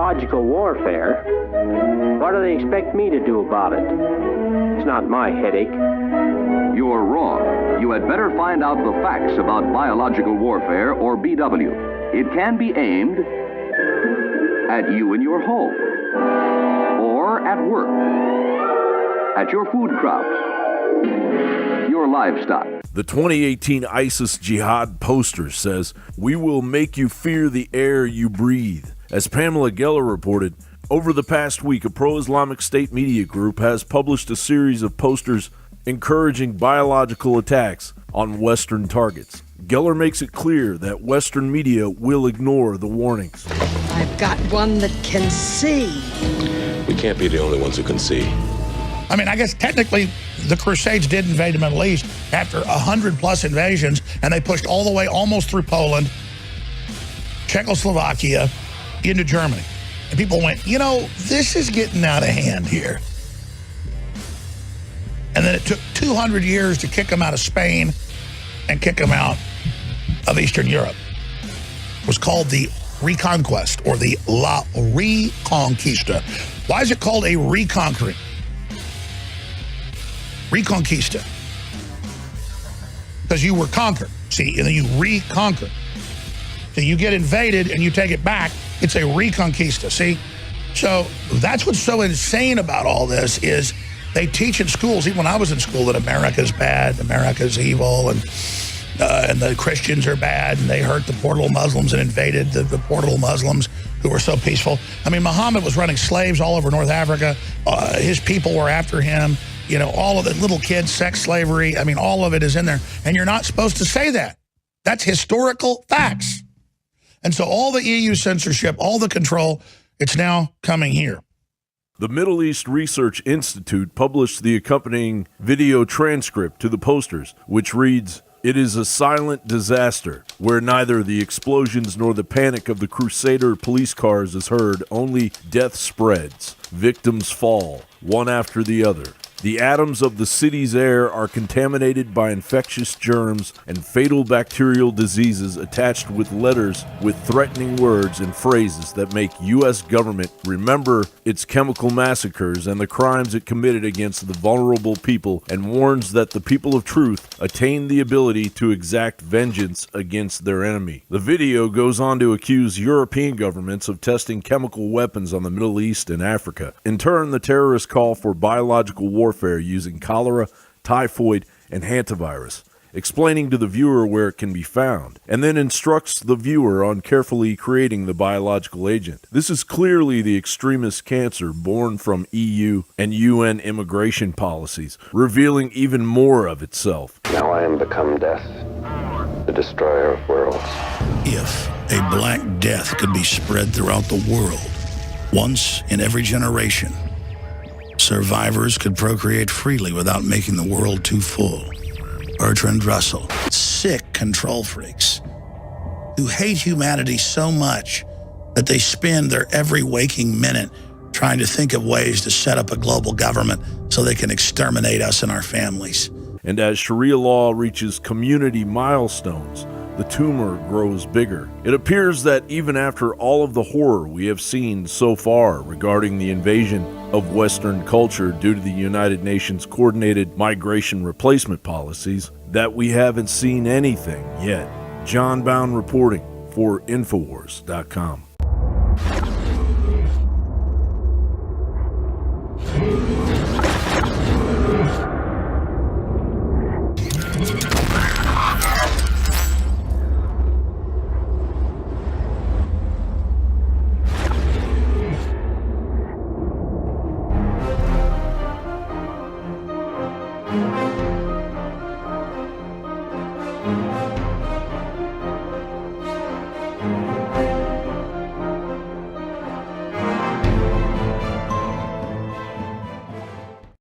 biological warfare? What do they expect me to do about it? It's not my headache. You're wrong. You had better find out the facts about biological warfare, or BW. It can be aimed at you in your home, or at work, at your food crops, your livestock. The 2018 ISIS Jihad poster says, "We will make you fear the air you breathe." As Pamela Geller reported, over the past week, a pro-Islamic State media group has published a series of posters encouraging biological attacks on Western targets. Geller makes it clear that Western media will ignore the warnings. I've got one that can see. We can't be the only ones who can see. I mean, I guess technically the Crusades did invade the Middle East after 100+ invasions, and they pushed all the way almost through Poland, Czechoslovakia, into Germany. And people went, you know, this is getting out of hand here. And then it took 200 years to kick them out of Spain and kick them out of Eastern Europe. It was called the Reconquest, or the La Reconquista. Why is it called a reconquering? Reconquista. Because you were conquered, see, and then you reconquer. So you get invaded and you take it back, it's a reconquista, see? So that's what's so insane about all this is they teach in schools, even when I was in school, that America's bad, America's evil, and the Christians are bad, and they hurt the poor little Muslims and invaded the poor little Muslims who were so peaceful. I mean, Muhammad was running slaves all over North Africa. His people were after him. You know, all of the little kids, sex slavery, I mean, all of it is in there. And you're not supposed to say that. That's historical facts. And so all the EU censorship, all the control, it's now coming here. The Middle East Research Institute published the accompanying video transcript to the posters, which reads, "It is a silent disaster where neither the explosions nor the panic of the Crusader police cars is heard. Only death spreads. Victims fall, one after the other. The atoms of the city's air are contaminated by infectious germs and fatal bacterial diseases attached with letters with threatening words and phrases that make U.S. government remember its chemical massacres and the crimes it committed against the vulnerable people, and warns that the people of truth attain the ability to exact vengeance against their enemy." The video goes on to accuse European governments of testing chemical weapons on the Middle East and Africa. In turn, the terrorists call for biological warfare using cholera, typhoid, and hantavirus, explaining to the viewer where it can be found, and then instructs the viewer on carefully creating the biological agent. This is clearly the extremist cancer born from EU and UN immigration policies, revealing even more of itself. Now I am become death, the destroyer of worlds. If a black death could be spread throughout the world, once in every generation, survivors could procreate freely without making the world too full. Bertrand Russell. Sick control freaks who hate humanity so much that they spend their every waking minute trying to think of ways to set up a global government so they can exterminate us and our families. And as Sharia law reaches community milestones, the tumor grows bigger. It appears that even after all of the horror we have seen so far regarding the invasion of Western culture due to the United Nations coordinated migration replacement policies, that we haven't seen anything yet. John Bound reporting for Infowars.com.